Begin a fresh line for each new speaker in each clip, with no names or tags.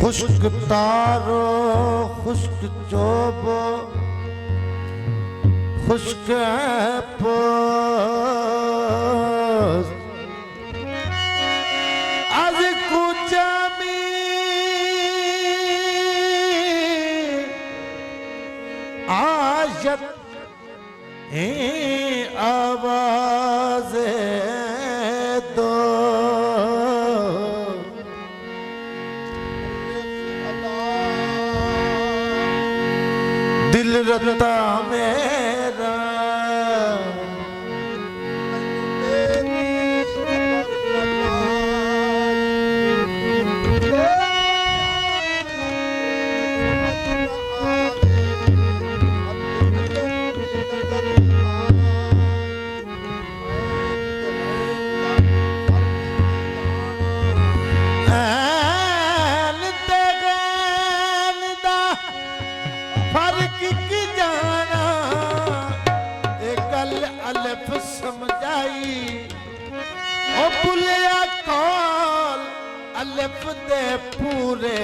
खुश्क तारो खुश्क चोब खुश्क पोस आज कुचामी आयत आवाज दो दिल रता मेरा अलिफ दे पूरे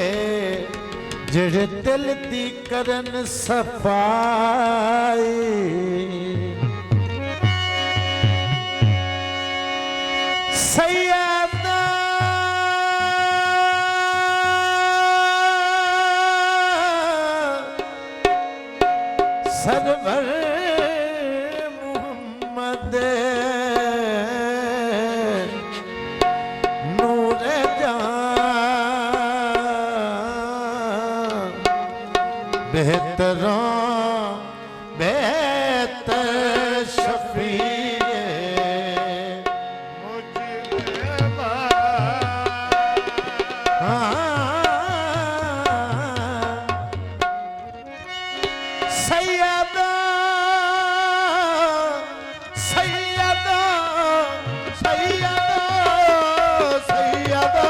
जेड़े दिल दी करन सफाई सैयदा सरवर मोहम्मद बेहतरा बेहतर शफीए मुझे सैयदा सैयदा सैयदा सैयदा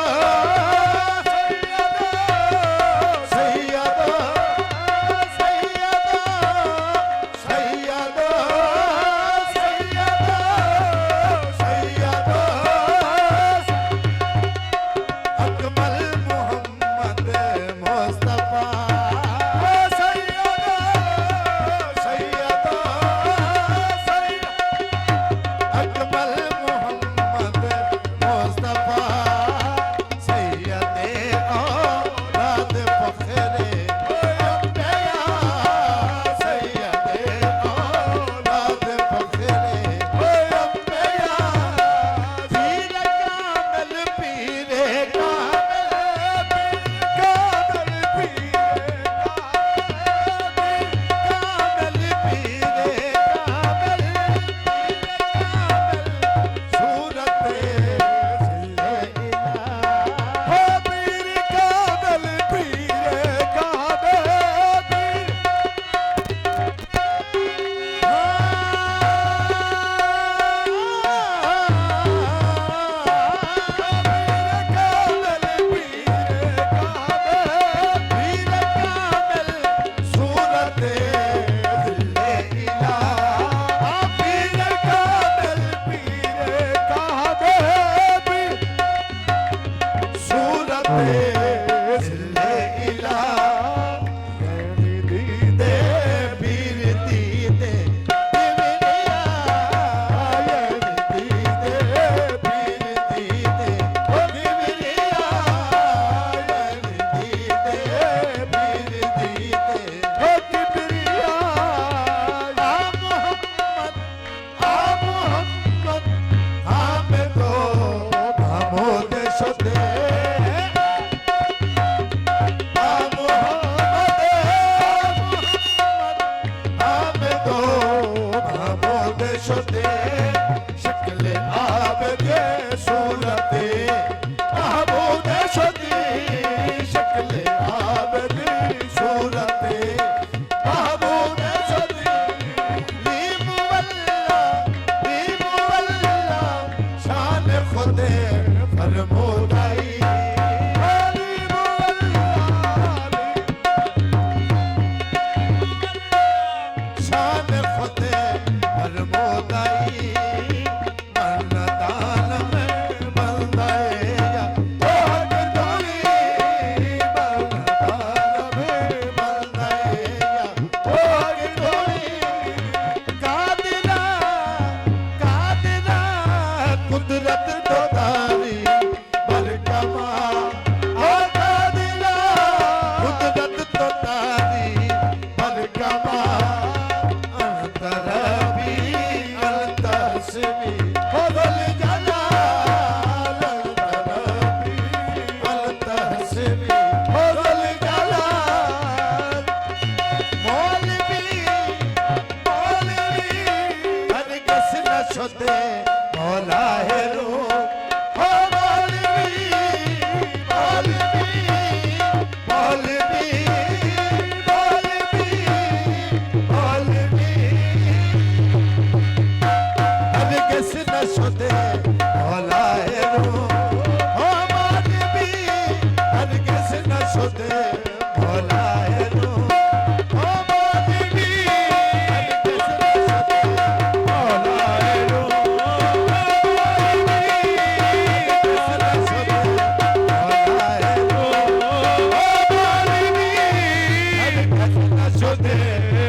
शुदे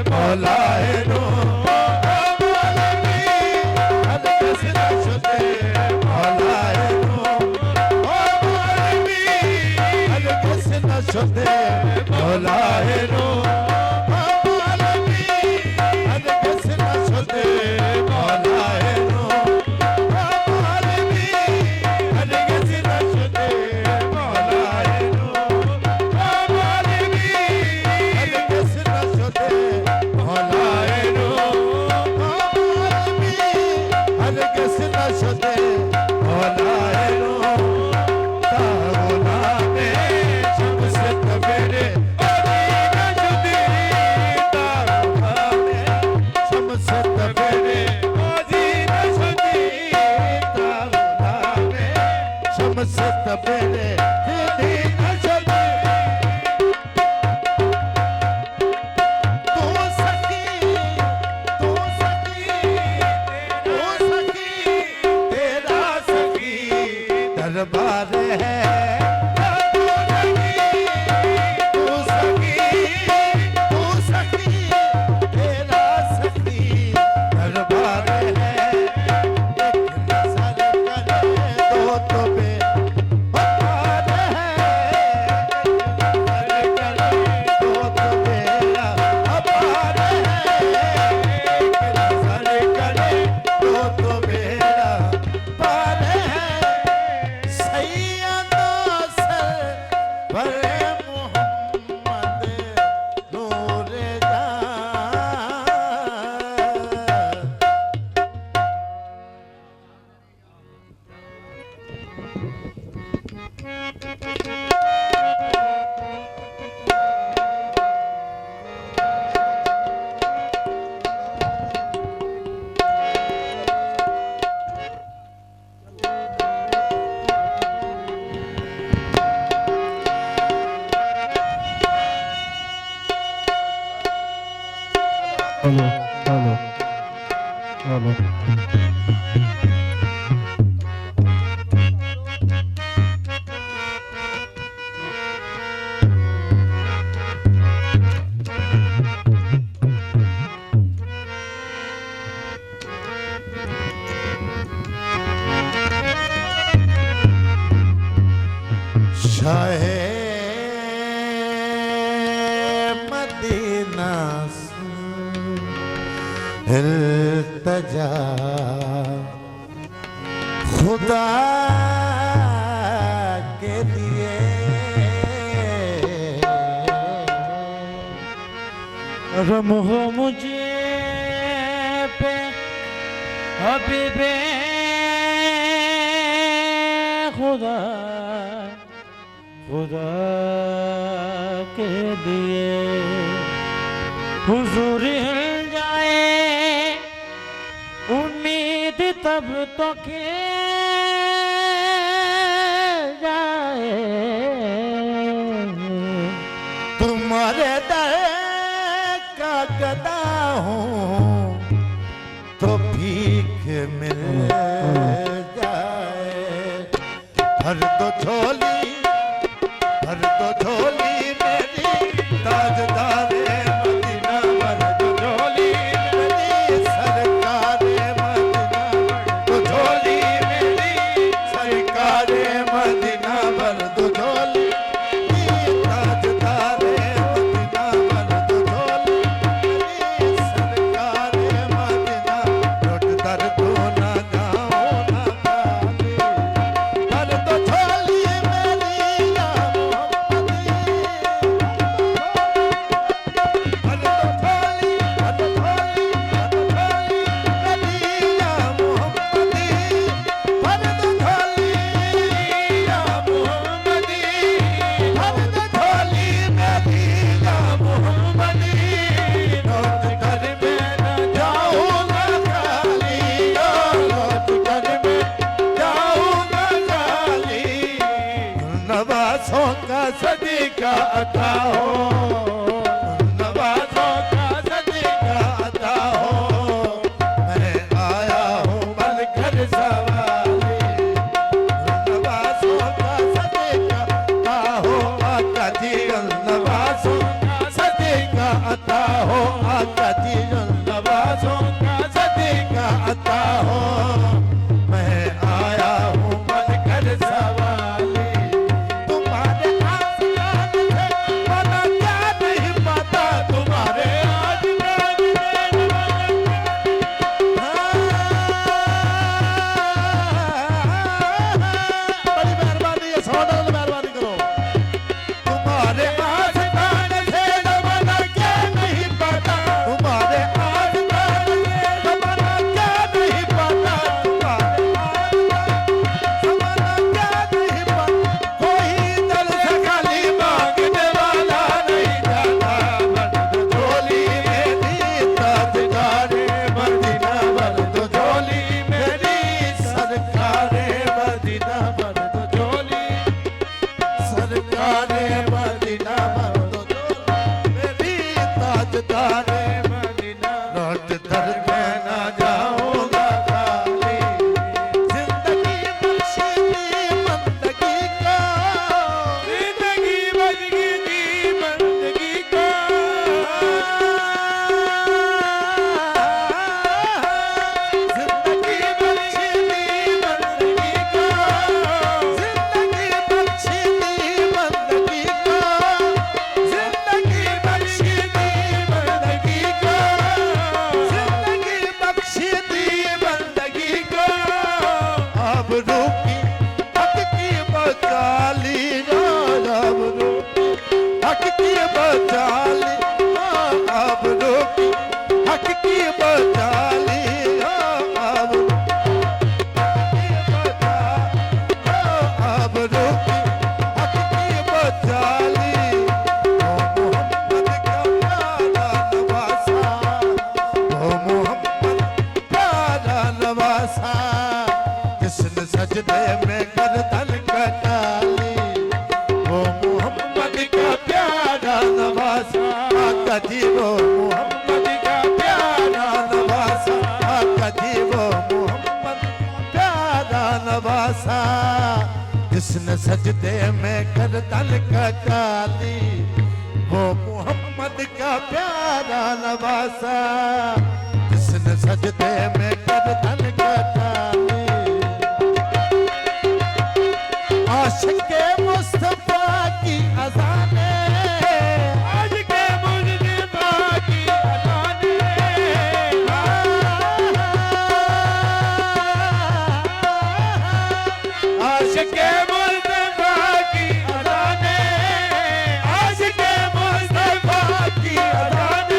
मौलाए नो हरगिज़ न शुदे मौलाए नो हरगिज़ न शुदे मौलाए नो हरगिज़ न शुदे मौलाए नो हरगिज़ न शुदे मौलाए नो हरगिज़ न शुदे मौलाए नो हरगिज़ न शुदे मौलाए नो तागुना में शम्स तबेरे शम्स तबेरे शम्स तबेरे तेरा सखी दरबार है तू सखी तेरा सखी दरबार है एक नजर करे दो तो बेकार है एक नजर करे दो तो बेरा अपार है एक नजर करे दो तो बेरा पार है सैयदा सर पर मोहम्मद नूरे जान
hello hello hello
Shah Medina इल्तजा खुदा के लिए
रम हो मुझे पे हबीबे खुदा खुदा के लिए हुजूर हिल जाए उम्मीद तब तो के जाए
तुम्हारे दर का गदा हूँ तो भीख मिल जाए भर दो झोली मेरी ताजदारे मदीना भर दो झोली मेरी सरकारे मदीना भर दो झोली मेरी सरकारे मदीना भर दो झोली ताजदारे मदीना भर दो झोली मेरी सरकारे मदीना लुट दर दो ना गाओ ना गाली भर दो झोली मेरी या नवाज़ों का सदीका अता हो नवाज़ों का सदीका अता हो मैं आया हूँ बनकर सवारी नवाज़ों का सदीका अता हो आका जी नवाज़ों का सदीका अता तारे मदीना लौट कर मैं ना जाऊंगा खाली जिंदगी बख्शी दी बंदगी को
जिंदगी बदगी दी बंदगी को
जिंदगी बख्शी दी बंदगी को जिंदगी बख्शी दी बंदगी को जिंदगी बख्शी दी बंदगी को जिंदगी बख्शी दी बंदगी को अब रुकी हक की बचाली अब रुकी हक की बचाली अब रुकी हक की बचाली अब अब रुकी हक की बचाली ओ मोहम्मद का प्यारा नवासा ओ मोहम्मद प्यारा नवासा जिसने सजदे में गर्दन कटाली वो मोहम्मद का प्यारा नवासा आका जी वो मोहम्मद का प्यारा नवासा आका जी वो मोहम्मद प्यारा नवासा जिसने सजदे में गर्दन कटाली वो मोहम्मद का प्यारा नवासा जिसने सजदे में गर्दन कटाली आशिक मुस्तफा की अज़ाने
आज के मुजतबा की अज़ाने
आशिक
मुजतबा की अज़ाने आज के मुजतबा की अज़ाने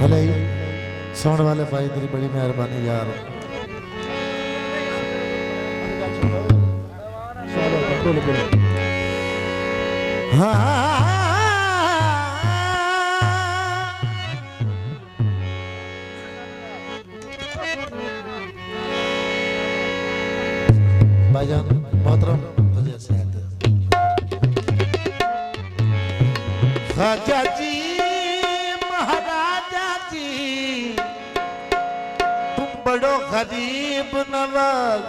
भले ही सुन वाले भाई तेरी बड़ी मेहरबानी यार। भाईजान मोहतरम ख्वाजा जी महाराजा जी तुम बड़ो गरीब नवाज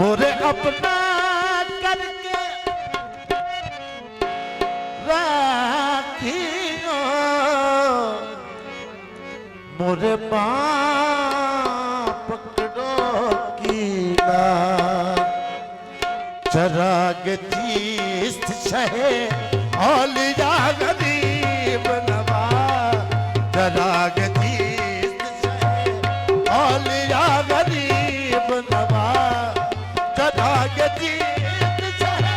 मोरे अपना करके राखियो मोरे बाप पकड़ो कीला चराग तीस्त शहे औलिया गरीब नवाज चराग तीस्त शहे औलिया गरीब नवाज चराग तीस्त शहे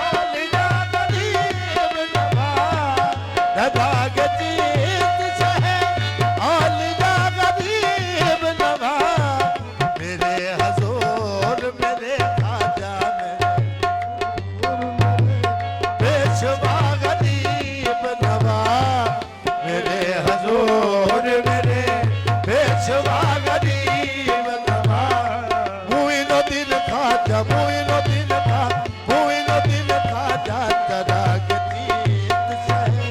औलिया गरीब नवाज चराग तीस्त शहे औलिया गरीब नवाज मेरे हजूर मेरे ख्वाजा पेशवा गरीब नवाज मेरे हजूर मेरे पेशवा गरीब नवाज मुइनो दिल ख्वाजा मुइनो दिल ख्वाजा चराग तीस्त शहे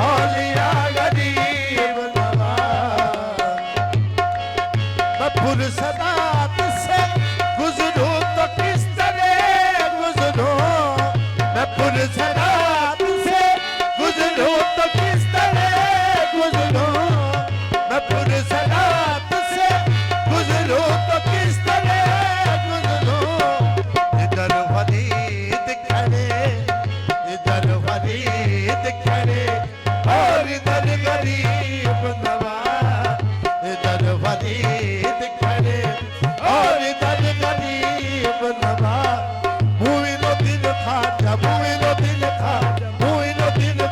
औलिया गरीब नवाज मैं फुर्सत से गुजरूं तो किस तरह गुजरूं मैं फुर्सत से गुजरूं तो किस तरह गुजरूं मैं फुर्सत से गुजरूं तो किस तरह गुजरूं इधर फरीद खड़े और इधर गरीब नवाज इधर फरीद खड़े और इधर गरीब नवाज मुइनो दिल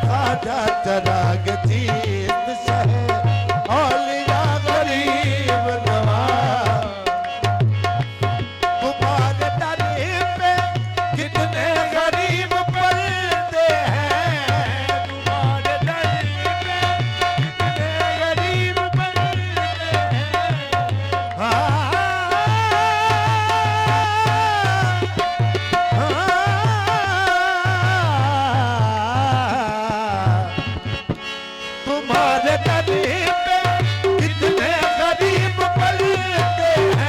ख्वाजा चराग तीस्त शहे औलिया गरीब नवाज तुम्हारे दर पे कितने गरीब पलते हैं तुम्हारे दर पे कितने गरीब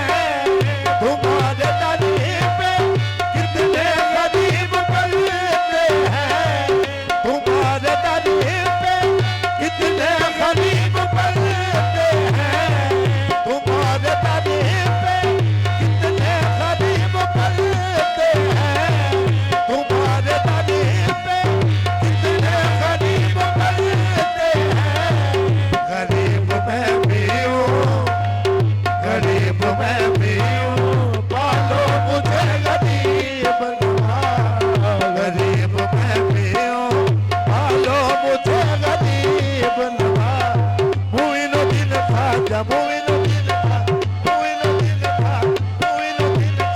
पलते हैं तुम्हारे दर पे कितने गरीब पलते हैं तुम्हारे दर पे कितने गरीब पलते हैं तुम्हारे दर पे कितने गरीब पलते हैं तुम्हारे दर पे कितने गरीब पलते हैं तुम्हारे दर पे कितने गरीब पलते हैं गरीब मैं भी हूँ पालो मुझे गरीब नवाज गरीब मैं भी हूँ पालो मुझे गरीब नवाज मुइनो दिल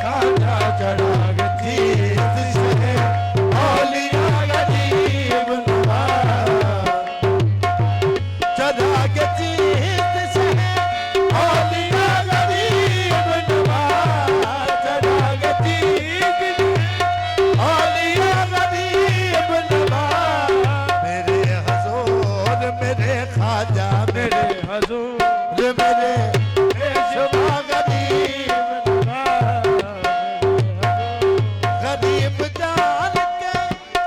ख्वाजा चराग तीस्त शहे औलिया गरीब नवाज चराग तीस्त शहे औलिया गरीब नवाज चराग तीस्त औलिया गरीब नवाज मेरे हजूर मेरे ख्वाजा मेरे
हजूर
मेरे पेशवा गरीब नवाज गरीब जान के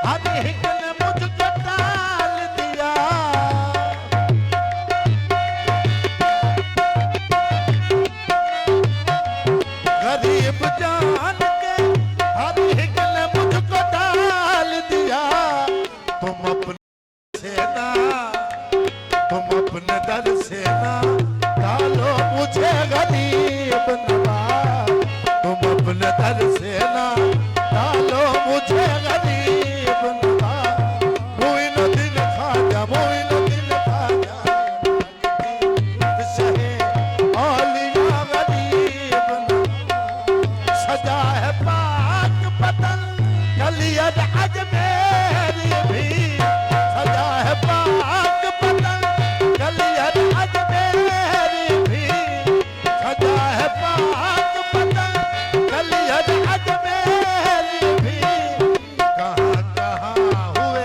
हर एक ने मुझको टाल दिया गरीब जान के हर एक ने मुझको टाल दिया तुम अपने दर से ना डालो मुझे गरीब नवाज तुम अपने दर से ना डालो मुझे गरीब नवाज मुइनो दिल ख्वाजा शहे औलिया गरीब नवाज सजा है पाक पतन कलियत अजमेर भी सजा है पाक पतन कलियत अजमेर भी सजा है पाक पतन कलियत अजमेर भी कहाँ कहाँ हुए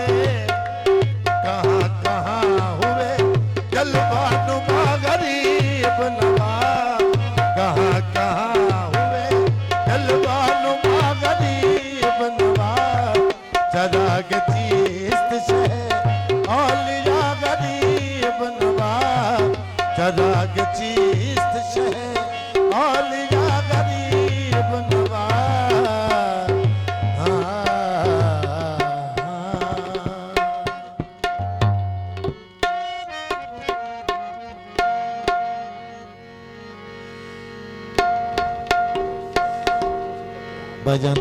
भाईजान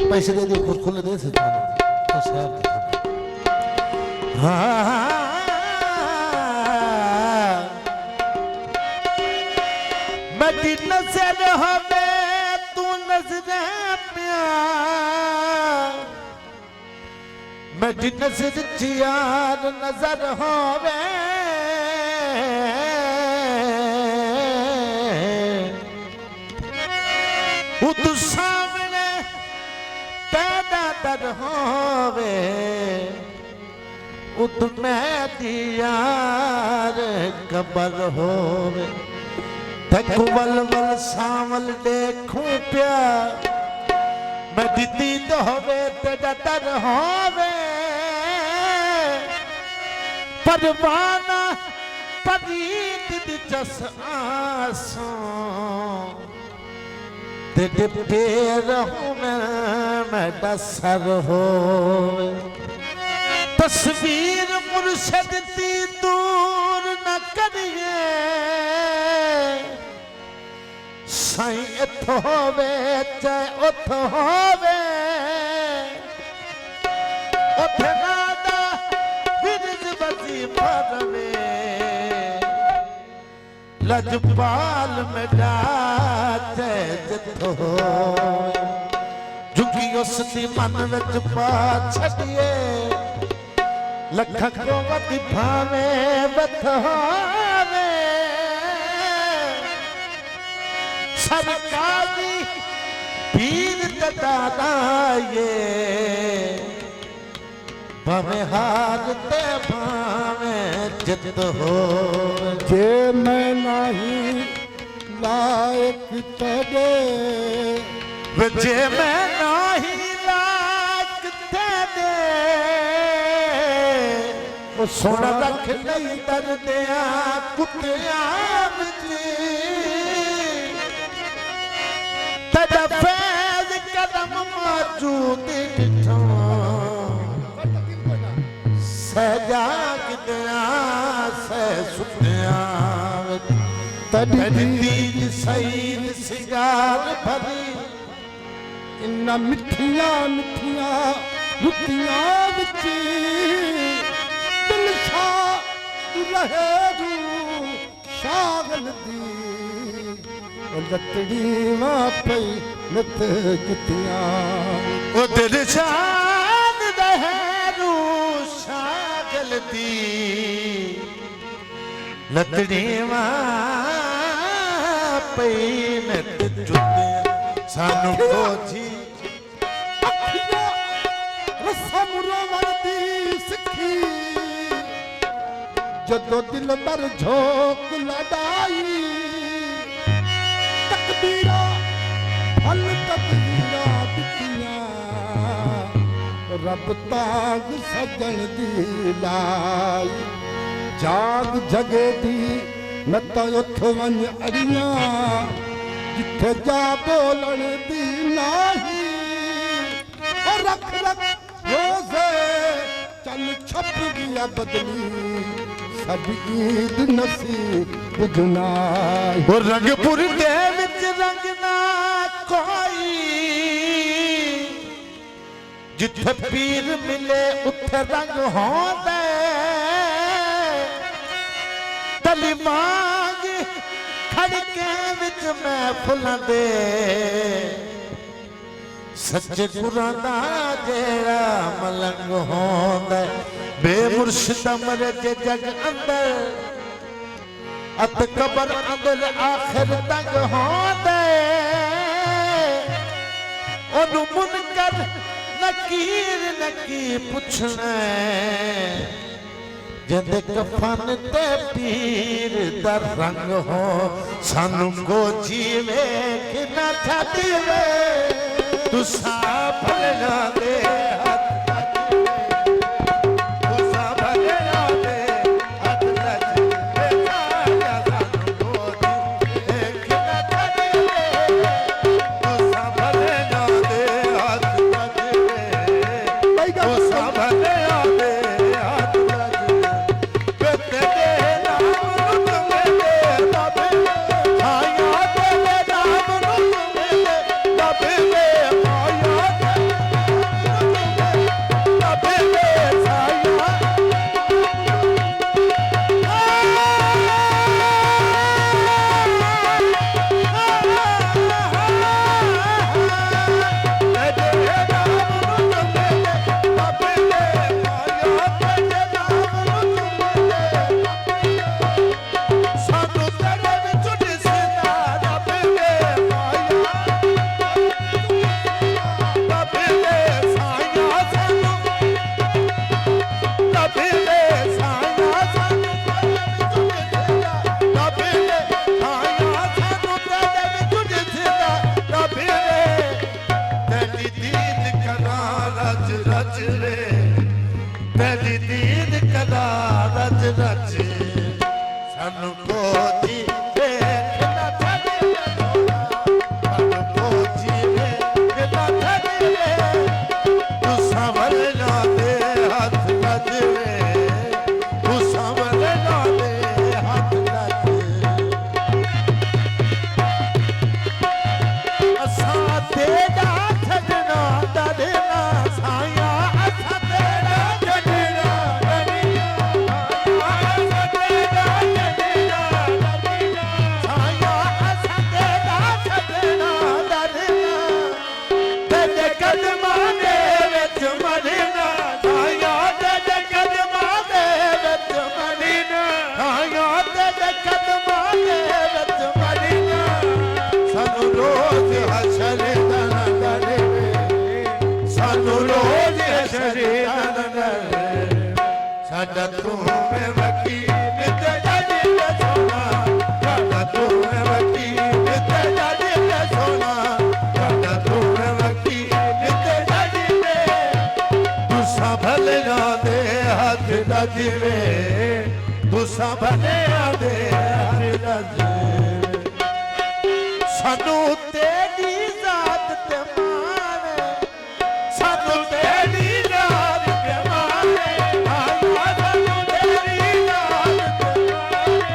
पैसे दे दो, खुले दे सकते तो साहब मेरी नजर हवे तू नजर प्यार, मेरी नजर जियार नजर हवे तू सामने पैदा दर होवे तू मैं दियार कबर होवे देखू वल वल सावल देखूं प्या मैं दीद होवे तेरा दर होवे परवाना परीत दिचस आसों तेरे पैर हूँ मैं डसर हो तस्वीर मुर्शद दी दूर न करिए साईं इथ होवे चाहे उथ होवे उथ नादा बिरज बसी भरवे लजपाल में डाचे जित हो झुकी उसकी मन विच पा छड़िए लख को वधी भावे बथावे सरकारी पीर दादा ये भावे हार ते भावे जित हो
जे मैं नहीं लायक तेरे
जे मैं नहीं लायक तेरे वो सुन रख नहीं दर्दिया कुटिया तेरा फैज कदम मौजूद सजाग दिया से सुनिया तदीद सईद सिगार भरी
इन्ना मिठिया मिठिया रुतिया विच दिल छा रहे रू शागल दी लतड़ी मां पई नत जुतिया
ओ दिल शान रहे रू शागल दी लतड़ी मां पई नत जुतिया सानू कोजी
अखिया रसम रोवन दी सिखी जदों दिल मर झोंक लड़ाई तकदीरा फल तकदीरा दितियां रब ताग सजन दी लाई जाग जगे दी न तो उठ वन अड़ियां जिथे जा बोलन दी नाही और रख रख रोज़े चल छप गया बदली सब ईद नसीब बुझनाई
वो रंगपुर दे विच रंग ना कोई जिथे पीर मिले उथे रंग होंदे तली मांग खड़के विच महफिल दे सच्चे गुरां दा जेड़ा मलंग होंदे बेमुर्शिद मरे जे जग अंदर अत कबर अंदर आखिर तक होंदे ओनू मुनकर नकीर नकी पुछना जिंदे कफन ते पीर दा रंग हो सानू को जीवे कि ना छातीवे तू साफल ना दे
बाबे
रचवे तेरी दीद कदा रच रच सानू कोची देखदा थड़ी सानू कोची देखदा थड़ी तू संभल ना दे हाथ रचवे तू संभल ना दे हाथ रचवे असा तेरा छड़ना डरना साया असा तेरा छड़ना डरना असा तेरा छड़ना डरना साया असा तेरा छड़ना डरना तेरे कदमां दे विच मरना साया तेरे कदमां दे विच मरना साया तेरे कदमां दे विच मरना सानू रोज हशर दा डरे सानू रोज हशर दा डरे साडा तू में वकील ते जज ते सोना साडा तू में वकील ते जज ते सोना साडा तू में वकील ते जज ते तू संभल ना दे हाथ रजवे तू संभल ना दे हाथ रजवे सानू तेरी जात ते माने सानू तेरी जात ते माने आया सानू तेरी जात ते माने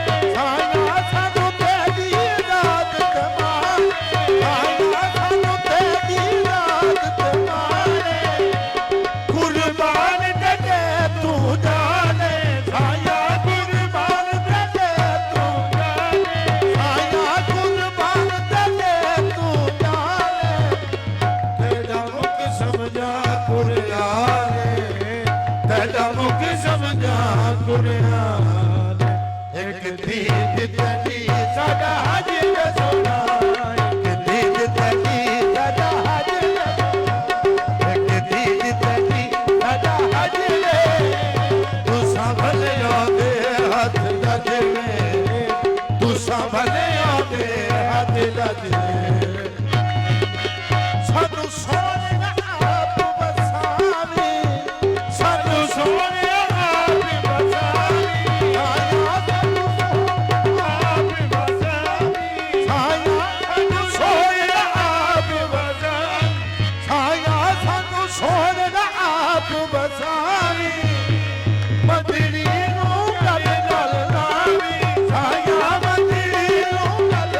आया सानू तेरी जात ते माने आया सानू तेरी जात ते माने कुर्बान दे तू जाने आया कुर्बान दे तू जाने आया कुर्बान दे तू जाने तेरा मुख समझा कुराने तेरा मुख समझा कुराने एक दीद तेरी साडा हज दे सोना एक दीद तेरी साडा हज दे सोना एक दीद तेरी साडा हज दे तू संभल ना दे हाथ रजवे तू संभल ना दे हाथ रजवे सानू सोने आप बसावी सानू सोने आप बसावी आया सानू आप बसावी आया सानू सोने आप बसावी आया सानू सोने आप बसावी मदरी नू गल गल लावी आया मदरी नू गल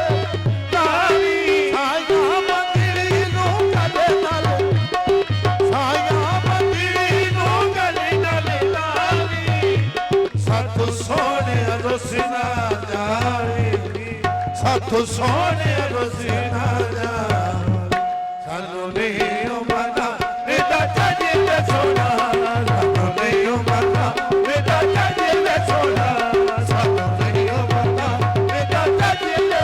लावी आया मदरी नू गल गल आया मदरी नू गल गल लावी साथू सोने रुसना जावी साथू सोने रुसना जावी सानू नहीं मना बेटा जज ते सोना सानू नहीं मना बेटा जज ते सोना सानू नहीं मना बेटा जज ते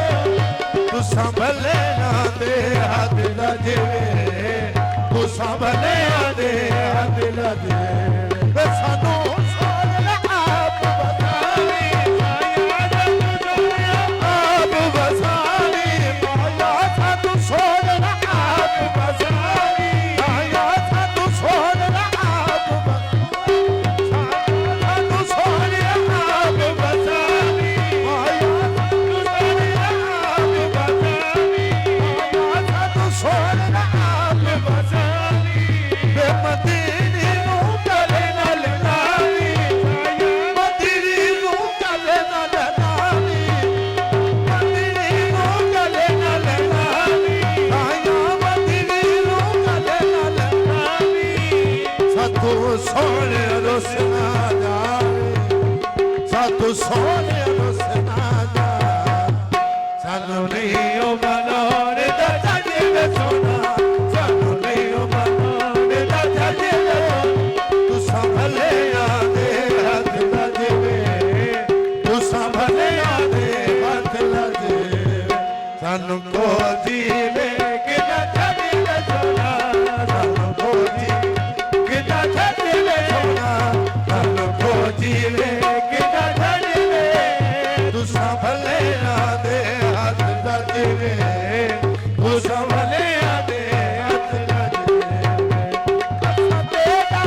तू संभले ना दे हाथ रजवे तू संभले ना दे हाथ रजवे सानू सोने आप बसावी आया सानू आप बसावी आया सानू सोने आप बसावी आया सानू सोने आप बसावी सानू सोने आप बसावी आया सानू सोने आप बसावी आया सानू सोने आप बसावी बेमदीनी नू गले नाल लावी आया मदीनी नू गले नाल लावी मदीनी नू गले नाल लावी आया मदीनी नू गले नाल लावी सातू सोने रुसना जावे सातू सोने रुसना जावे सानू नहीं मनोरे दा जज वे सोना सानू नहीं मनोरे दा जज वे तू संभले आ दे हाथ रजवे तू संभले आ दे हाथ रजवे सानू को जीवे कि ना जज वे सोना सानू को जीवे कि ना जज वे सोना सानू को जीवे कि ना जज वे तू संभले आ दे हाथ रजवे तू संभले आ दे हाथ रजवे असा तेरा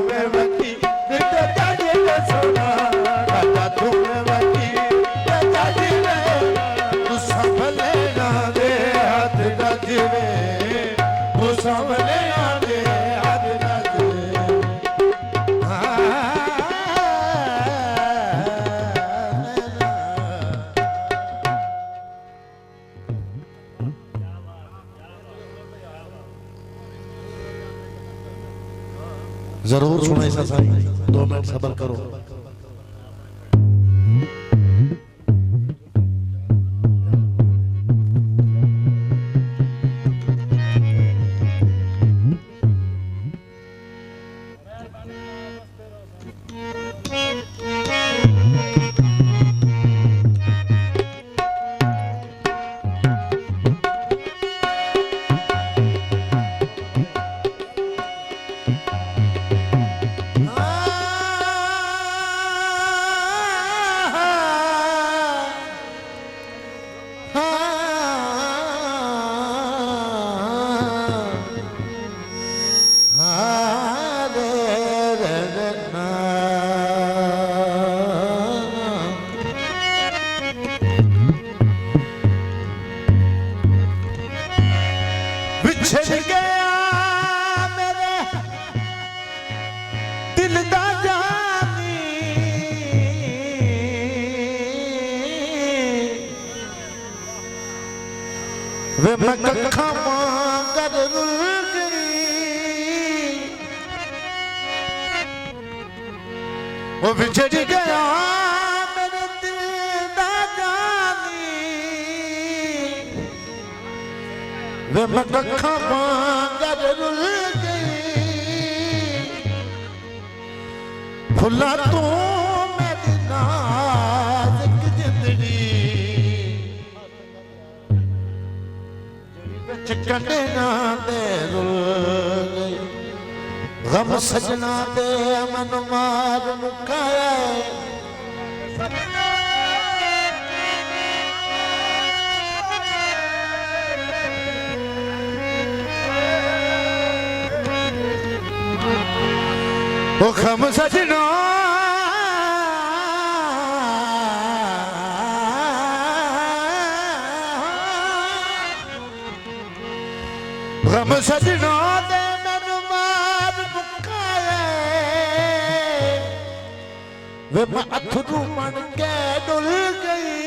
में वकी नित जाजी में सोना राजा तू में वकी नित जाजी में तू संभले ना दे हाथ राजी में तू संभले ना दे हाथ राजी
जरूर सुने साई 2 मिनट सब्र करो।
बिछड़ गया मेरे दिल दा जानी वे मैं कखा मांगर रुल गई वो बिछड़ गया मेरे दिल दा जानी वे मैं कखा मांगर रुल गई फुला तू मेरी नाज़ुक जिंदड़ी चिकने ना दे रुल गई गम सजना दे मन मार मुकाया वो गम सजना गम सजना दे मैनू मार मुकाए वे मैं अथरू मन के डुल गई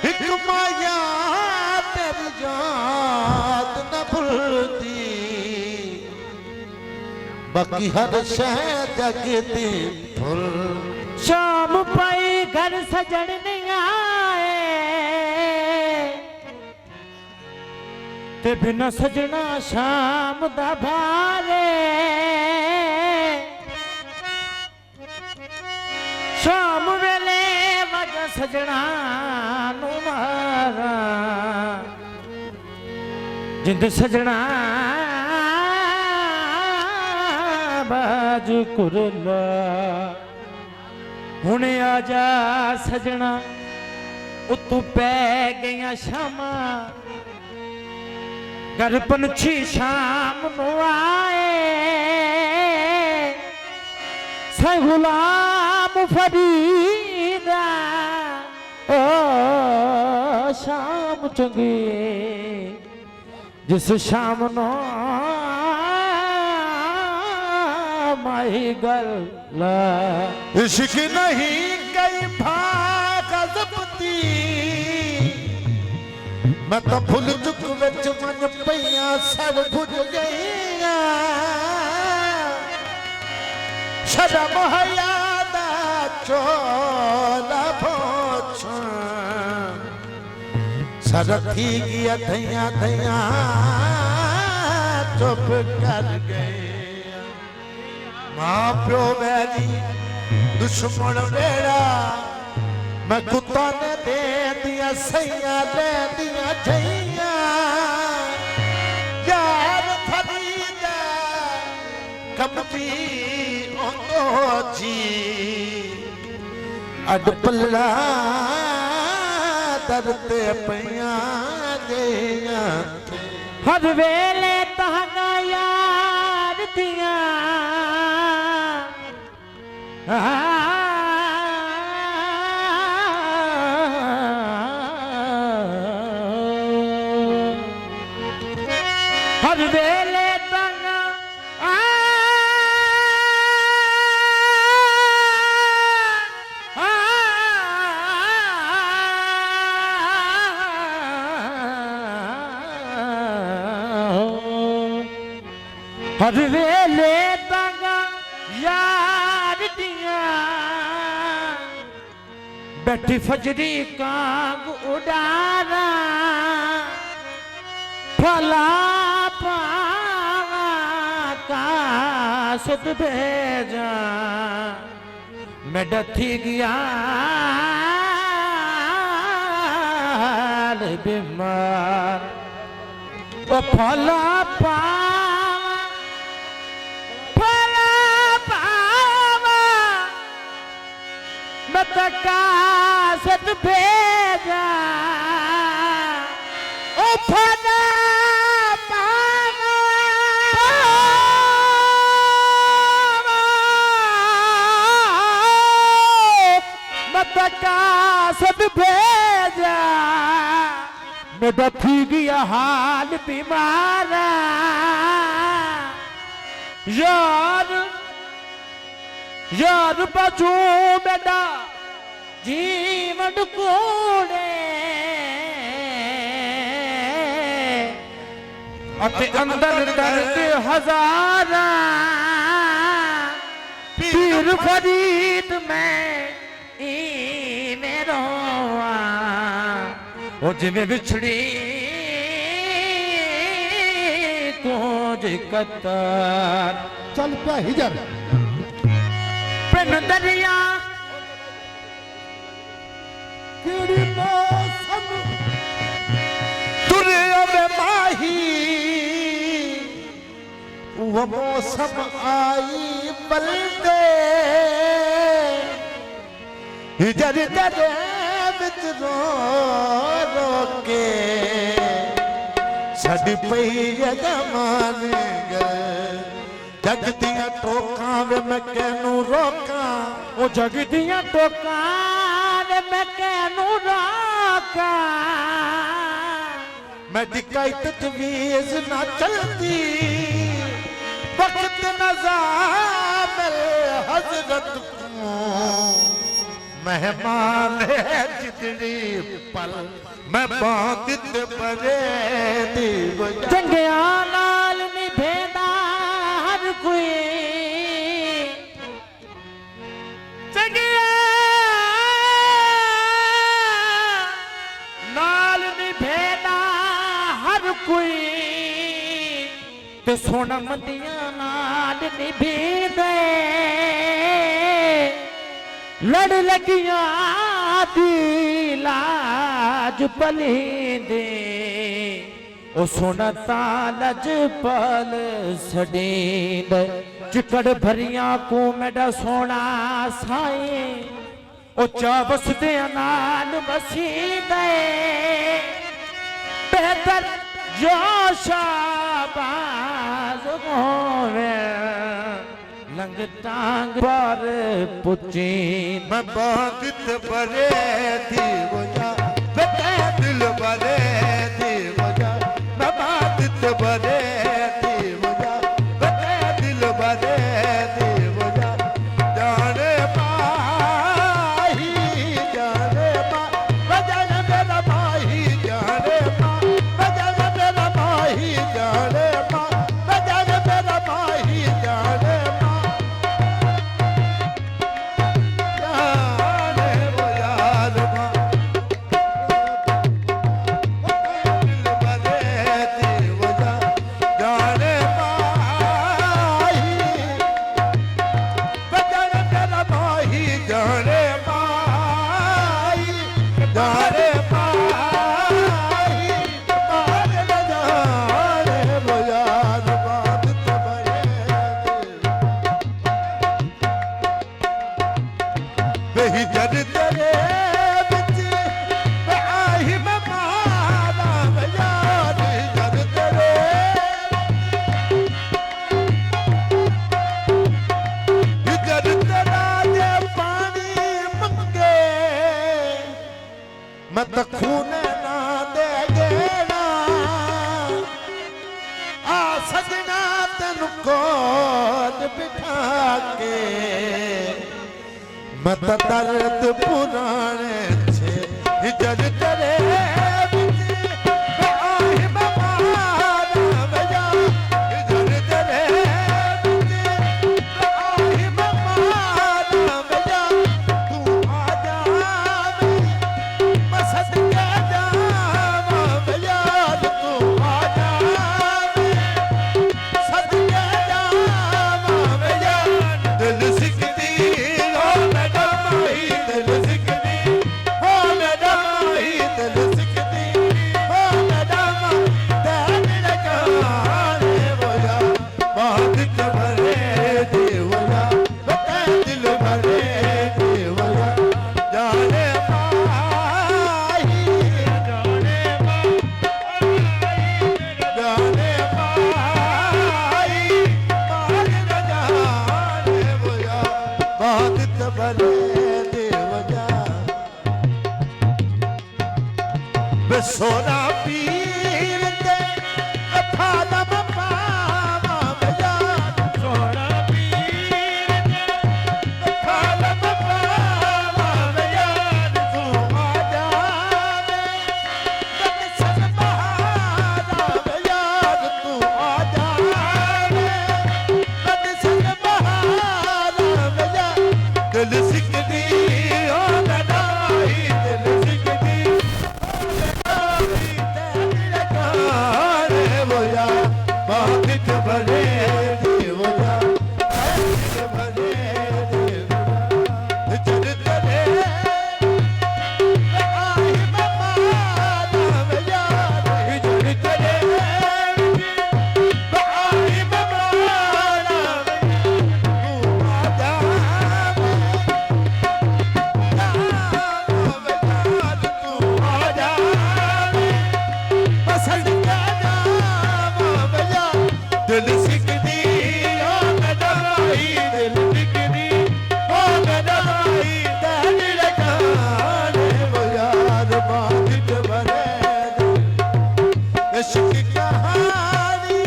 एक माया तेरी याद न भूलती बाकी हर शह जगती फुल
शाम पाई घर सजन नहीं आए ते बिना सजना शाम दा भारे शाम वेले वजा सजना नू मारा जिंद सजना बाज कुरला हुणे आजा सजना उतू पै गईया शामा घर पंछी शाम नू आए सै गुलाम फरीदा ओ शाम चंगी जिस शाम नो माही गल
इश्क नहीं कई भाग जबती मैं तो भूल चुक विच मन पईया सब भुज गईया शर्म हया दा चोला पोछा सरथी गया धैया धैया चुप कर गए मां प्यो बैरी दुश्मन मेरा मैं कुत्ता ने दे दिया सैया दे दिया झैया यार फरीदा कमती ओ जी अड पल्ला दरते पैया गया
हर वेले तहना यार दिया हर वेले तंग हर वेले तंग यार दिया बैठी फजरी कांग उड़ाना फला पावा का सुत भेजा मैं डथी गया बीमार ओ फला पावा मैं तका सुत भेजा ओ फला सब भेजा मैं डथी गया हाल बीमारा यार यार बचू बेटा जीवन कोड़े अते अंदर दर्द हजारा पीर फरीद में ओ जिमें बिछड़ी कोज कतार
चल पे हिजर
पिन दरिया
केड़ी मौसम
तुरे में माही वो मौसम आई बलदे हिजर दरे विच रो रो के छड़ पई जमाने जग दियां टोकां वे मैं कैनू रोकां
ओ जग दियां टोकां वे मैं कैनू रोकां
मैं दिखाई तजवीज ना चलती वक्त नज़ामिल हजरत को मेहमान है जितनी पल मैं बाधित बरे दीव
चंगिया नाल निभेदा हर कोई चंगिया नाल निभेदा हर कोई ते सोना मंदिया नाल निभेदे लड़ लगिया दी लाज पलींदे ओ सोना तालज पल सडींद चिकड़ भरिया को मेरा सोना साए ओ चाबस दे नाल बसी गए बेहतर जो शाबाज होवे लंग टांग पर पुची
मैं बाधित बरे दीव बेटे दिल बरे दीव मैं बाधित बरे दीव बेटे दिल बरे दीव जाने माही जाने बजन मेरा माही जाने बजन मेरा माही जाने बजन मेरा माही जाने मत दर्द पुराने छे जर करे सोना पीर दे थालम पावा भैया सोना पीर दे थालम पावा भैया तू आ जावे तन सन बहारा भैया तू आ जावे तन सन बहारा भैया दिल सिकदी हो गदाई दिल सिकदी भरे देवया भरे देवया जर करे आई बाबा भैया जर करे आई बाबा तू आ जा तू आ जा पसंद दिल सिकदी ओ गदाई दिल सिकदी ओ गदाई दिल लगाने वो यार बात भरे इश्क कहानी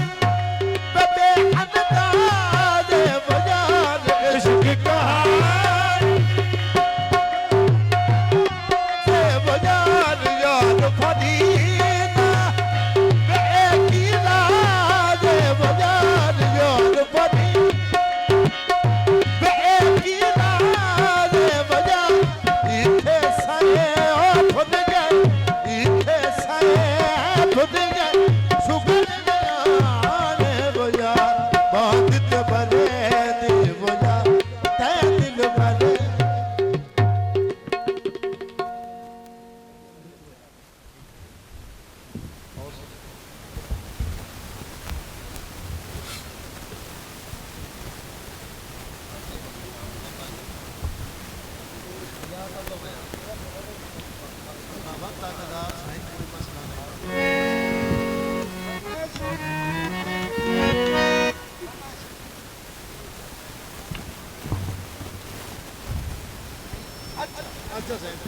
बे अंदाज वो यार इश्क कहानी से वो यार फरीदा अच्छा साहब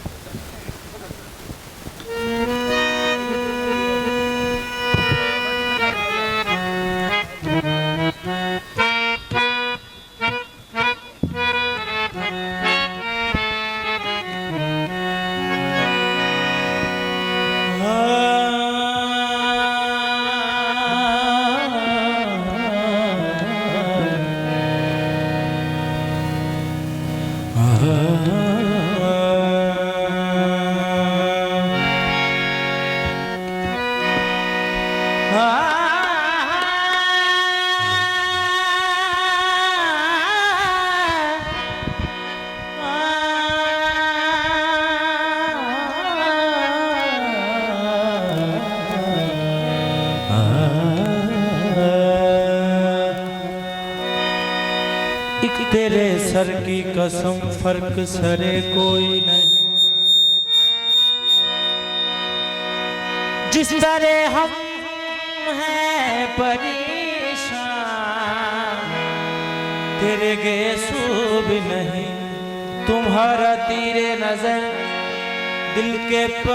तेरे सर की कसम फर्क सरे कोई नहीं। जिस तरह हम हैं परेशान तेरे गेसू भी नहीं। तुम्हारा तीरे नजर दिल के पार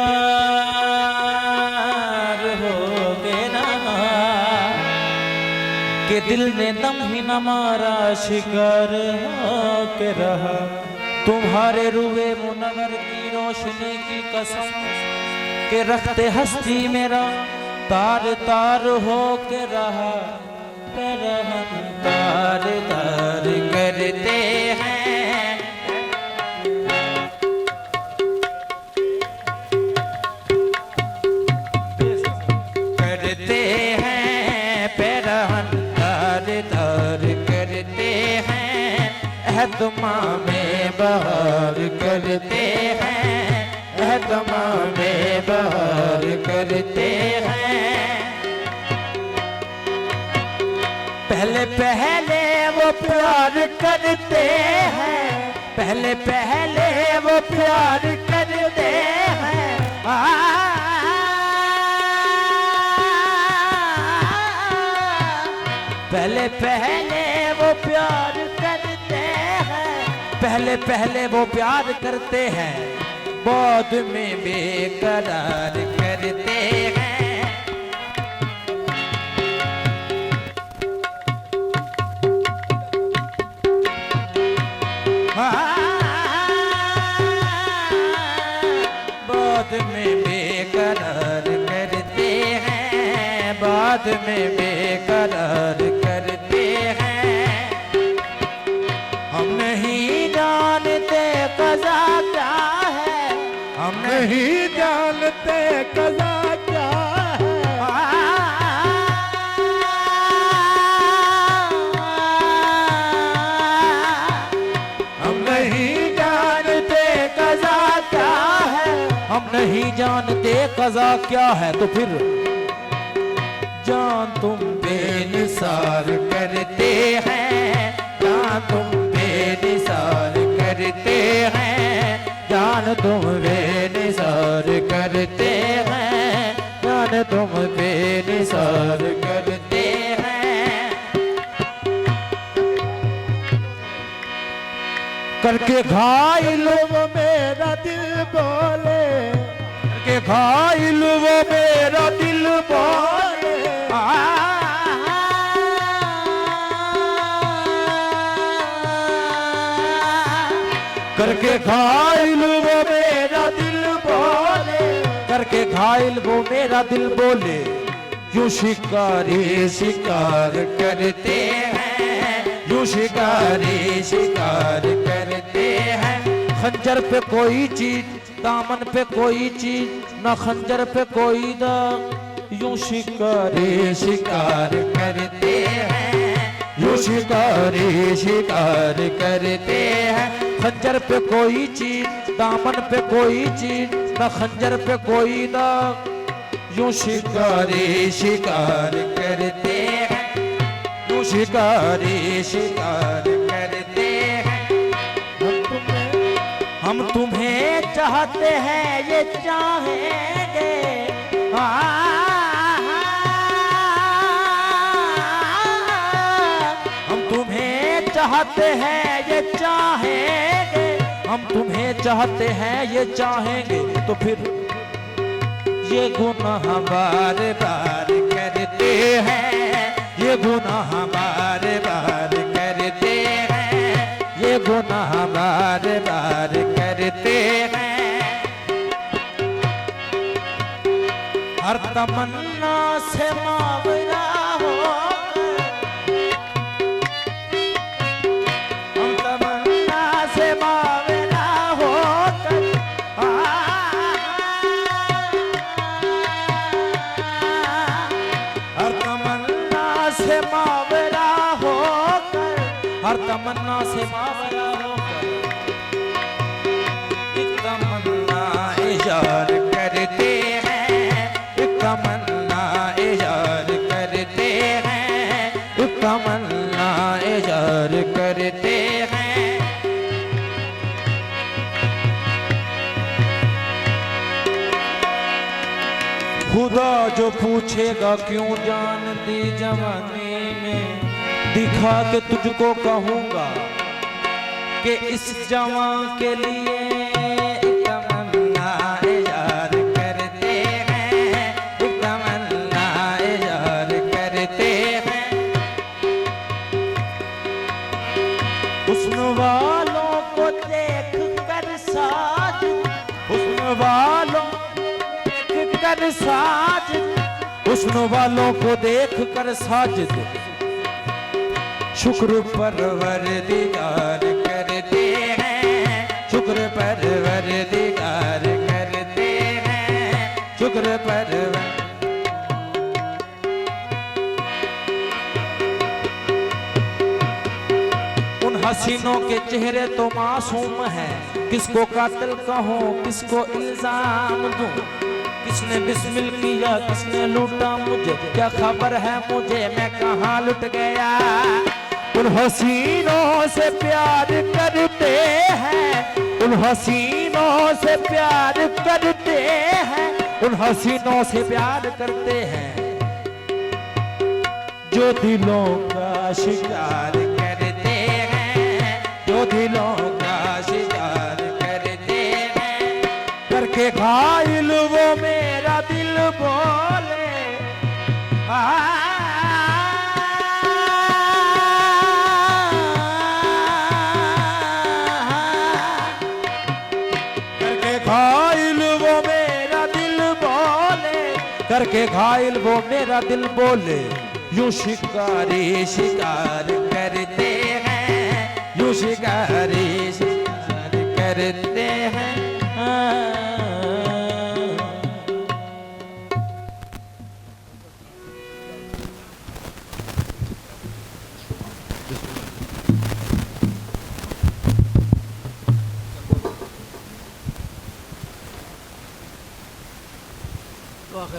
हो गए ना कि दिल ने दम ही न मारा शिकार हो के रहा। तुम्हारे रूए मुनव्वर की रोशनी की कसम के रखते हस्ती मेरा तार तार हो के रहा रहन तार तार करते हैं। करते हैं पैरहन तार तार करते हैं। अहतमा में बहार करते हैं। अहतमा में बहार करते हैं। पहले पहले वो प्यार करते हैं। पहले पहले वो प्यार करते हैं। पहले पहले वो प्यार करते हैं। पहले पहले वो प्यार करते हैं। बाद में बेकरार करते हैं। बाद में बेकरार करते हैं। बाद में बेकरार करते हैं। हम नहीं जानते कज़ा क्या है। हम
नहीं जानते कज़ा क्या है।
हम नहीं जानते कज़ा क्या है। हम नहीं जानते कज़ा क्या है। तो फिर जान तुम बेनिसार करते हैं। जान तुम बेनिसार करते हैं। जान तुम बेनिसार करते हैं। जान तुम बेनिसार करते हैं। करके घायल वो मेरा दिल बोले। करके घायल वो मेरा दिल बोले। करके घायल वो मेरा दिल बोले। करके घायल वो मेरा दिल बोले। यूं शिकारी शिकार करते हैं। यूं शिकारी शिकार करते हैं। खंजर पे कोई चीज, दामन पे कोई चीज, न खंजर पे कोई दाग। यूं शिकारी शिकार करते हैं। यूं शिकारी शिकार करते हैं। खंजर पे कोई चीज, दामन पे कोई चीज, न खंजर पे कोई दाग। यूं शिकारी शिकार करते हैं। यूं शिकारी शिकार करते हैं। हम तुम्हें चाहते हैं ये चाहेंगे। हम तुम्हें चाहते हैं ये चाहेंगे। हम तुम्हें चाहते हैं ये चाहेंगे। तो फिर ये गुनाह बार बार करते हैं। ये गुनाह बार बार करते हैं। ये गुनाह बार बार करते हैं। हर तमन्ना से मावरा हो। हम तमन्ना से मावरा होकर हर तमन्ना से मावरा होकर। हर तमन्ना से मावरा होकर एक तमन्ना इजार करते हैं। एक तमन्ना इजार करते हैं। एक तमन्ना इजार करते हैं। खुदा जो पूछेगा क्यों जान दी जवानी में, दिखा के तुझको कहूंगा कि इस जवां के लिए एक तमन्ना इजार करते हैं। एक तमन्ना इजार करते हैं। हुस्न वालों को देख साजिद, हुस्न वालों को देख कर साजिद, शुक्र परवरदिगार करते हैं, शुक्र परवरदिगार करते हैं, शुक्र परवर। उन हसीनों के चेहरे तो मासूम हैं, किसको कातिल कहूँ किसको इल्जाम दूं, किसने बिस्मिल किया किसने लूटा मुझे, क्या खबर है मुझे मैं कहाँ लुट गया। उन हसीनों से प्यार करते हैं, उन हसीनों से प्यार करते हैं, उन हसीनों से प्यार करते हैं, जो दिलों का शिकार करते हैं, जो दिलों का शिकार करते हैं। करके घायल वो मेरा दिल बोले, करके घायल वो मेरा दिल बोले, यूं शिकारी शिकार करते हैं, यूं शिकारी शिकार करते हैं।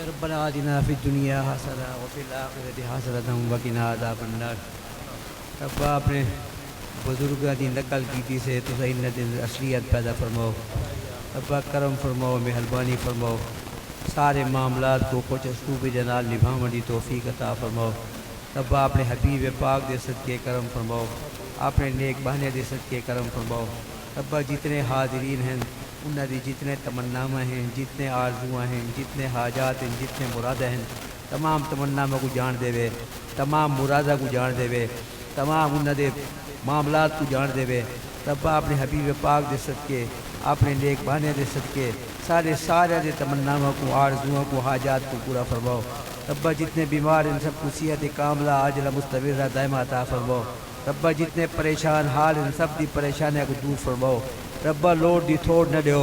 रब्बना आतिना फिद दुनिया हसना व फिल आखिरति हसनतन व क़िना अज़ाबन्नार। रब्बा आपने बुजुर्गों की नकल की थी से तो इन दिन असलियत पैदा फरमाओ। रब्बा करम फरमाओ, मेहरबानी फरमाओ, सारे मामलात को कुछ सूबे जनाल निभाने की तौफीक अता फरमाओ। रब्बा अपने हबीब पाक दे सदके करम फरमाओ, अपने नेक बहने दे सदके करम फरमाओ। रब्बा जितने हाजिरीन हैं उन्होंने जितने तमन्नामा हैं, जितने आरजुआ हैं, जितने हाजात हैं, जितने मुरादा हैं, तमाम तमन्नामा को जान देवे, तमाम मुरादा को जान देवे, तमाम उन्होंने मामलात को जान देवे। रब्बा अपने हबीब पाक दे सदके, अपने नेक बहाने दे सदके सारे दे तमन्नामा को, आरजुआ को, हाजात को पूरा फरमाओ। रब्बा जितने बीमार इन सब को सेहत कामला आजला मुस्तविरा दायमा अता फरमाओ। रब्बा जितने परेशान हाल इन सब की परेशानियों को दूर फरमाओ। रब्बा लोड दी थोड़ न दो,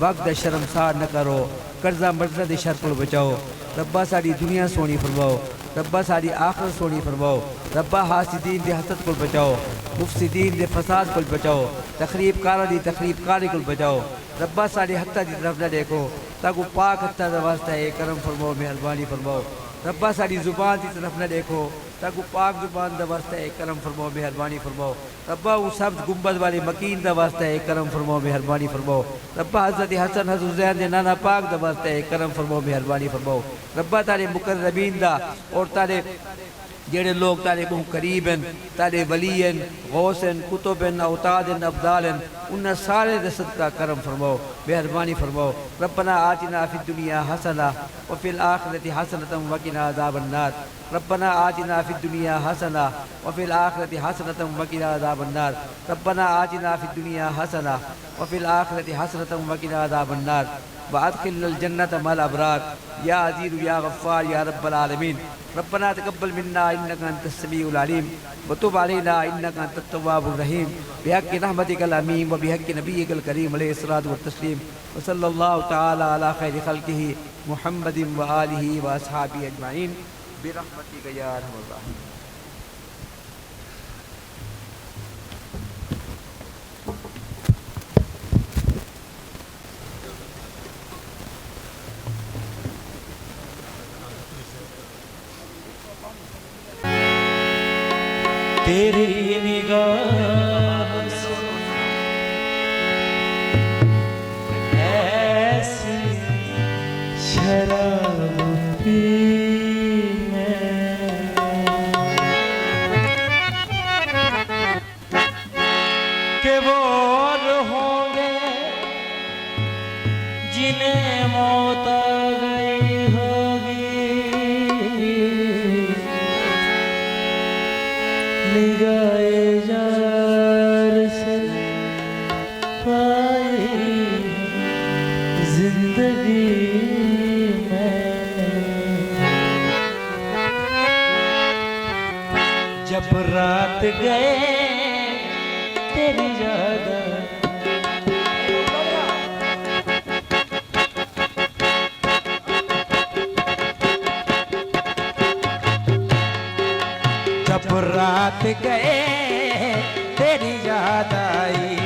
वक्त शर्मसार न करो, कर्जा मर्जा दे शर को बचाओ। रब्बा साड़ी दुनिया सोनी फरमाओ, रब्बा साड़ी आखिरत सोनी फरमाओ। रब्बा हासिदीन दे हसद को बचाओ, मुफसिदीन दे फसाद को बचाओ, तकरीब कार दी तकरीब कारी को बचाओ। रब्बा साड़ी हत्ता दी तरफ न देखो, ताकि पाक हत्ता दा वास्ता है करम फरमाओ, मेहरबानी फरमाओ। रब्बा साड़ी जुबान की तरफ न देखो, ताकि पाक जुबान दा वास्ता है करम फरमाओ, मेहरबानी फरमाओ। रब्बा वो सब गुंबद वाले मकीन दा वास्ता है करम फरमाओ, मेहरबानी फरमाओ। रब्बा हज़रत हसन हज़रत हुसैन दे नाना पाक दा वास्ता है करम फरमाओ, मेहरबानी फरमाओ। रब्बा तारे मुकर्रबीन दा और तारे जेड़े लोग तारे बहु करीब हैं, तारे वलीन गौसन कुतुबन अवतादन अब्दालन, उन सारे दे सदका करम फरमाओ, मेहरबानी फरमाओ। रब्बना आतिना फिद दुनिया हसना व फिल आखिरति हसनतन व क़िना अज़ाबन्नार। रब्बना आतिना फिद दुनिया हसना व फिल आखिरति हसनतन व क़िना अज़ाबन्नार। रब्बना आतिना फिद दुनिया हसना व फिल आखिरति हसनतन व क़िना अज़ाबन्नार व अदखिलनल जन्नत मअल अबरार या अज़ीज़ या गफ़्फ़ार या रब्बल आलमीन। रब्बना तक़ब्बल मिन्ना इन्नका अंतस समीउल अलीम व तुब अलैना इन्नका अंतत तव्वाबुर रहीम बिहक़्क़ि रहमतिकल अमीन व बिहक़्क़ि नबिय्यिकल करीम अलैहिस्सलातु व तस्लीम व सल्लल्लाहु तआला अला खैरि खल्क़िही मुहम्मदिन व आलिही व अस्हाबिही अजमाइन बिरहमतिका या अरहमर राहिमीन।
तेरी निगाह ऐसी शराब पी मैं के वो होंगे जिन्हें मौत आ गई होगी, निगाहे जार से पाई जिंदगी में। रात गए तेरी याद जब रात गए तेरी याद आई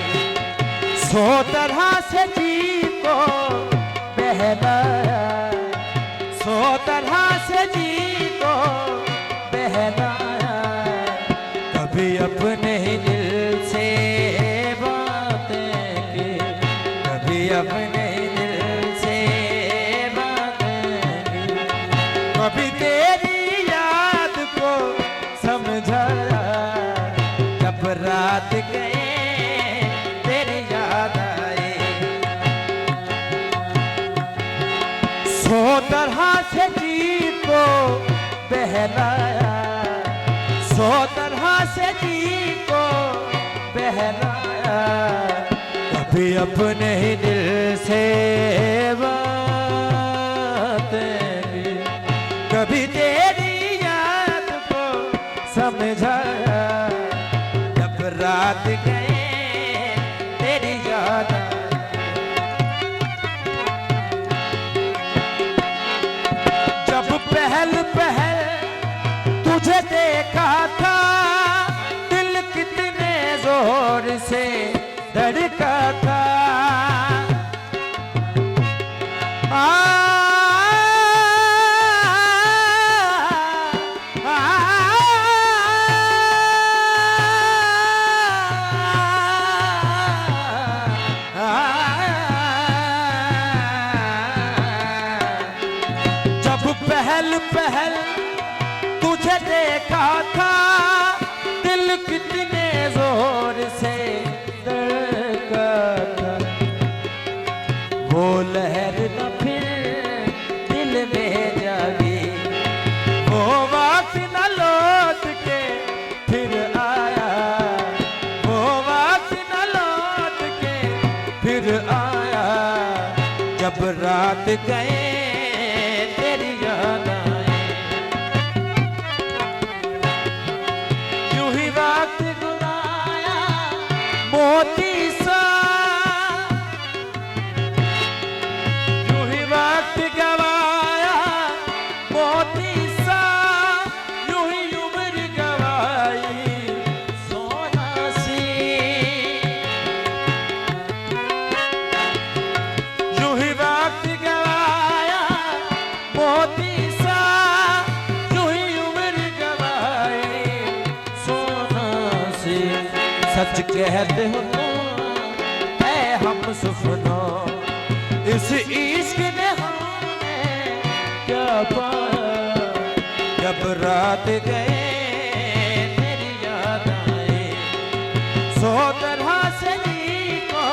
सो तरह से जी को बहलाया सो तरह से जी को बहलाया कभी अपने ही दिल से बातें की कभी अपने ही दिल से बातें की कभी तेरी याद को समझाया जब रात गए तेरी याद आई सो तरह से जी को बहलाया सो तरह से जी को बहलाया कभी अपने ही दिल से बातें की कभी तेरी याद को समझाया जब रात गए तेरी याद जब पहल पहल तुझे देखा था दिल कितने जोर से धड़का था पहल पहल तुझे देखा था दिल कितने जोर से धड़का था वो लहर न फिर दिल में जागी वो वक्त न लौट के फिर आया वो वक्त न लौट के फिर आया जब रात गए तेरी याद आए यूं ही वक्त गुजारा मोती सा यूं ही वक्त गवाया मोती सा यूं ही उम्र गवाई सोना सी यूं ही वक्त गवाया मोती सा यूं ही उम्र गवाई सोना सी सच कहते हो तुम है हम सुफनों इस इश्क ने हमने क्या पाया जब रात गए तेरी याद आए सो तरह से जी को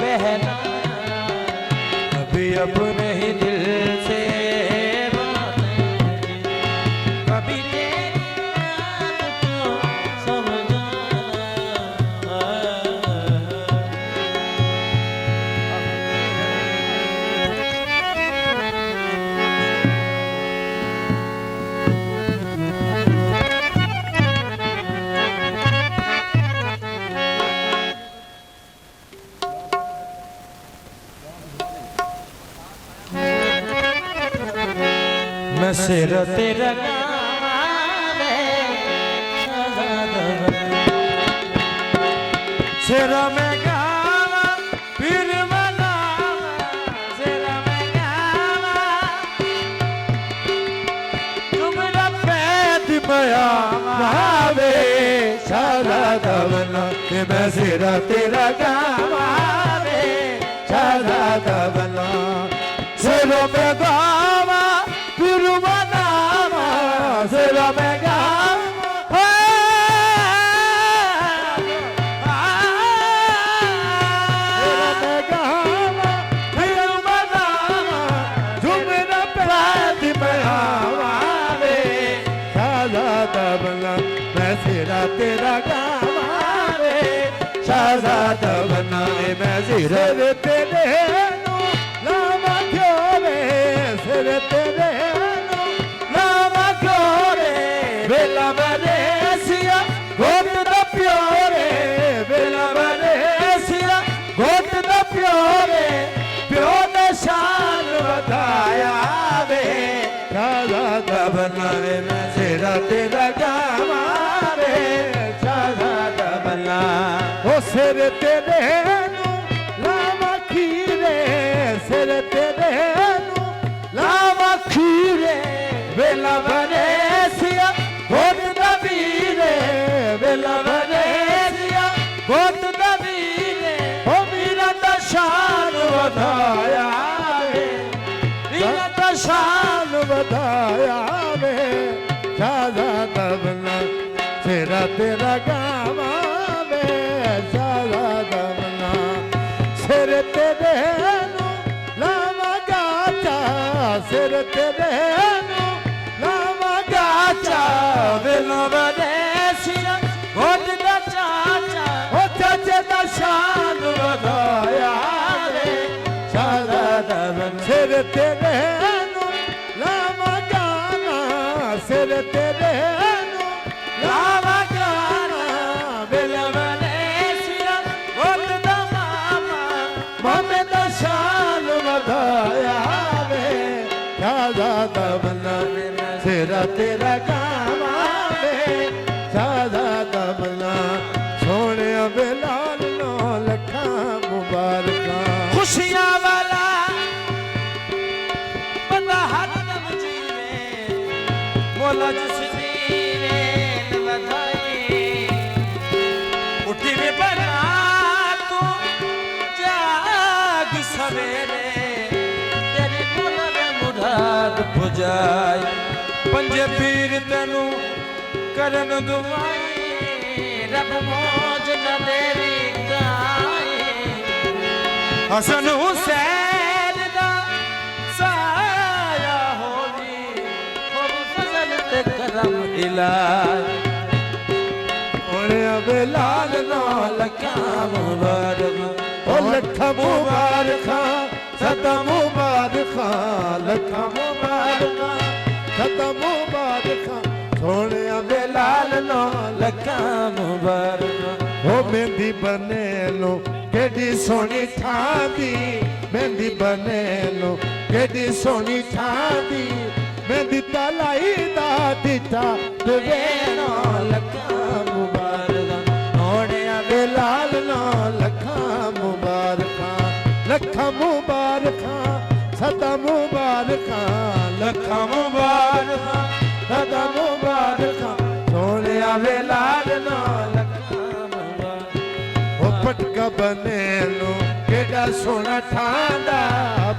बहलाया कभी अपने ही दिल से बातें की कभी तेरी याद को समझाया मैं सिर तेरा गावे सिर में गावा फिर मनावा सिर में गावा तुमरा पैद बया गावे सारा दवना मैं सिर तेरा गावे सारा दवना सिर में गावा फिर मनावा सिर में गावा फिर मनावा तुमरा पैद बया गावे सारा दवना मैं सिरा तेरा गावे सारा दवना मैं सिर तेरे लावा क्यों रे सिर तेरे लावा क्यों रे बेला मरे सिया हो
सिर तेरे नू लावा खीरे सिर तेरे नू लावा खीरे वेला बने सिया गोट दबीरे वेला बने सिया गोट दबीरे ओ मीरा दा शान वधाया वे मीरा दा शान वधाया वे शादा दबना तेरा तेरा गावा वे शादा दबना सिर तेरे नू लावा गाचा सिर तेरे नू लावा गाचा वेला बने सिया गोट दा चाचा ओ चाचे दा शान वधाया रे शादा दबन सिर तेरे नू लावा गाना सिर तेरे नू लावा गाना वेला बने सिया गोट दा मामा मामे दा शान वधाया रे शादा दबन तेरा तेरा गावा वे शादा दबना सोने बिलाल नो लखा मुबारका खुशियां वाला बंदा हर दम जीवे मौला जिस जीवे न बधाई उठी में बना तू जाग सवेरे तेरी मौला ने मुराद पुजाई पंजे पीर तेनू करन दुआई रब मौज न देवी गाई हसन हुसैन दा साया होली खूब फजल ते करम इलाही ओरे बिलाल नो लखा मुबारक ओ लखा मुबारक सदा मुबारक लखा मुबारक सदा मुबारक सोने बिलाल नो लखा मुबारक ओ मेहंदी बने लो केडी सोनी ठादी मेहंदी बने लो केडी सोनी ठादी मेहंदी तलाई दा दिता तुवे नो लखा मुबारक सोने बिलाल नो लखा मुबारक लखा मुबारक सदा मुबारक लखा मुबारक सदा मुबारक सोने बिलाल नो लखा मुबारक ओ पटका बने लो केड़ा सोना ठांदा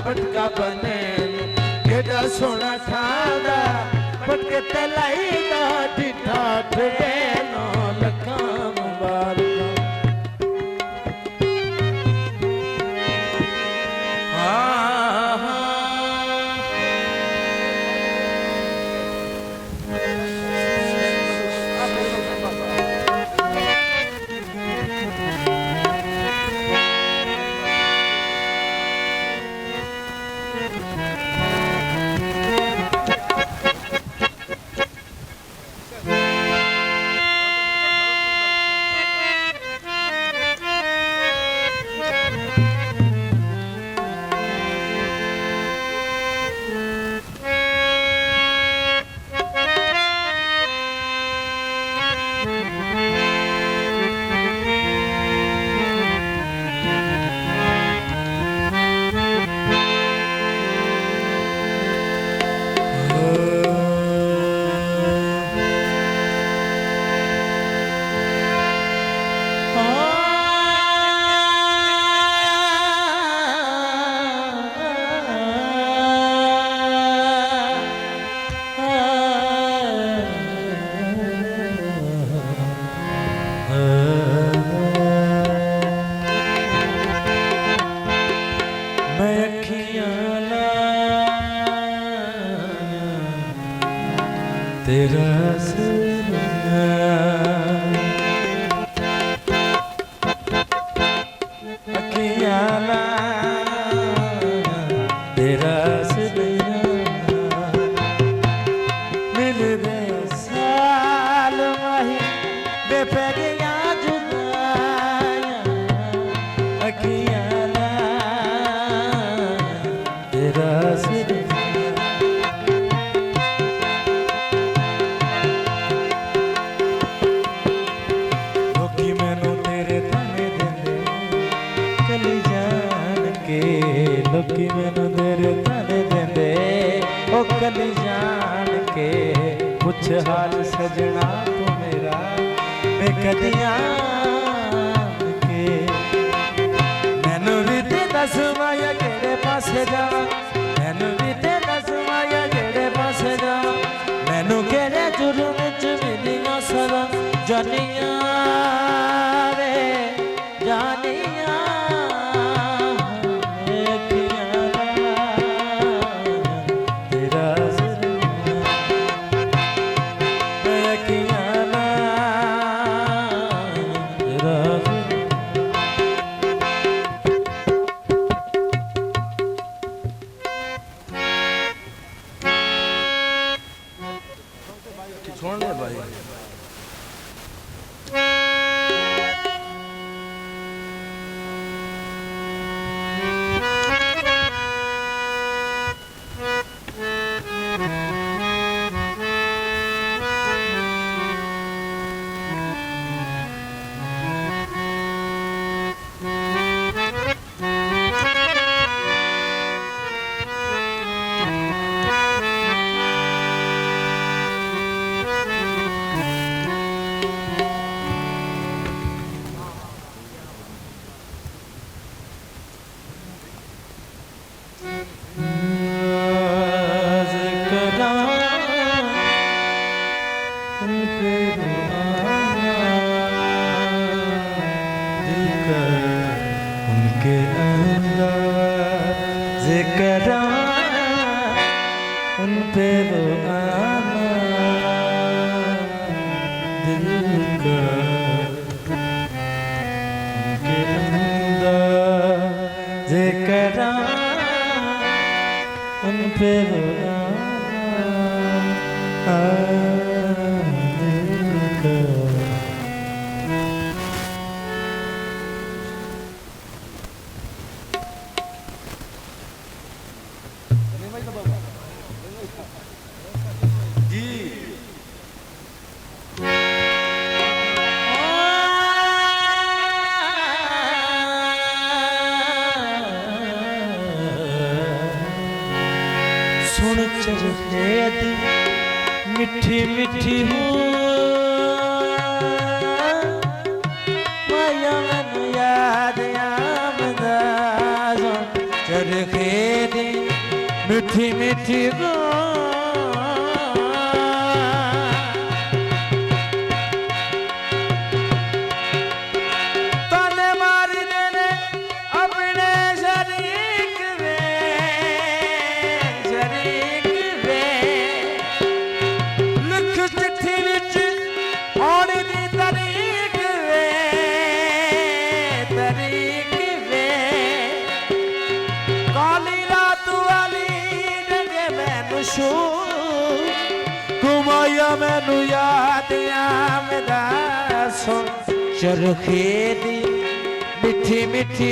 पटका बने लो केड़ा सोना ठांदा पटके तलाई दा डिठा ठे नो लखा मुबारक तेरा सजना अखियाँ तेरा सजना मिल दे साल माही बेपैगियाँ जुदाइयाँ अखियाँ तेरा सजना
पुछ हाल सजना तू मेरा बेकदियां के मैनू भी ते दस माया केड़े पासे जावां मैनू भी ते दस माया केड़े पासे जावां मैनू केड़े जुर्म विच मिलियां सदा जानियां वे जानियां छोड़ दे भाई जिक्र उन पे वो आना दिल का उनके अंदर जिक्र उन पे वो आना दिल का सुन चरखेद मिठी मिठी माया मैनू याद आमदा चरखेद मिठी मिठी तने मार देने अपने शरीक घुमाया मैनू याद आमदा सुन चरखे दी मिठी मिठी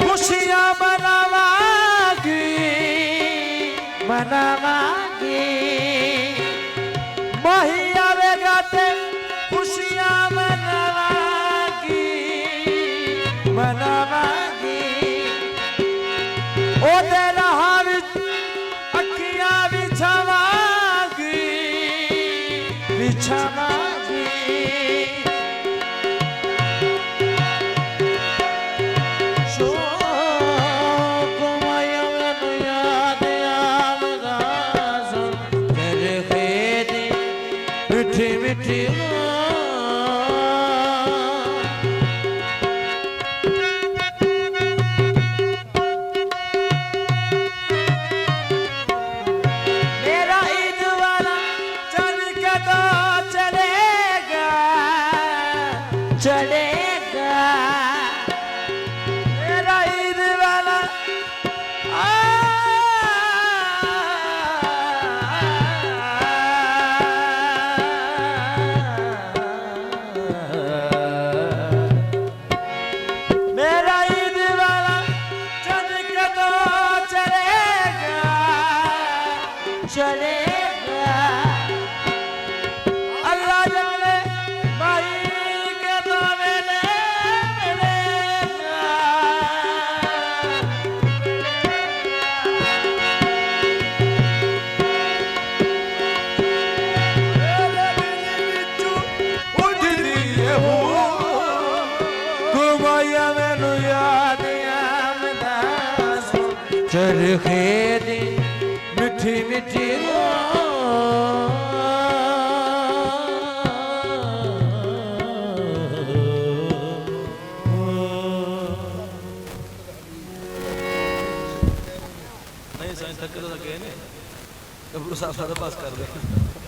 खुशियां मनावागी मनावागी माही आवेगा ते खुशियां मनावागी मनावागी ओ तेरा हाथ अखियां बिछावागी बिछावागी मिठी मिठी मेरा ईद वाला चल के तो चले चरखे दी मिठी मिठी
नहीं साईं थके तो थके ने कबरू साहब सारा पास कर दे